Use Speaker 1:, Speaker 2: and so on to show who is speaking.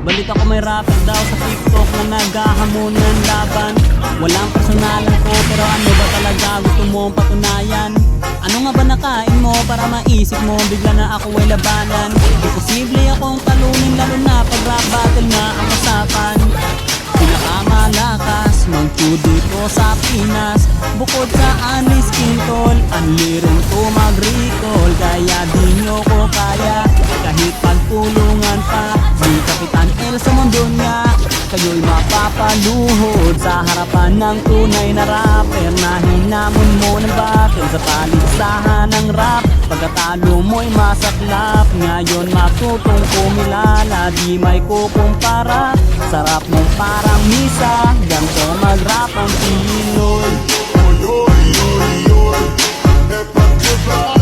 Speaker 1: Balita ko may rapper daw sa TikTok na naghahamon ng laban. Walang personalan ko pero ano ba talaga gusto mong patunayan? Ano nga ba nakain mo para maisip mo bigla na ako ay labanan? Imposible akong talunin lalo na pag rap battle nga ang usapan. Pinakamalakas mag-chew dito sa Pinas. Bukod sa anis kintol, anli rin to mag-recall. Kaya di nyo ko kaya kahit pagtulungan pa. Di Kapitan El sa mundo nga, kayo'y mapapaluhod sa harapan ng tunay na rapper na hinamon mo ng battle sa paligsahan ng rap. Pagkatalo mo'y masaklap, ngayon matutong kumilala, di may kukumpara. Sarap mong parang misa, ganito mag-rap ang Pinoy.
Speaker 2: Oy, oy, oy, oy, epat diba?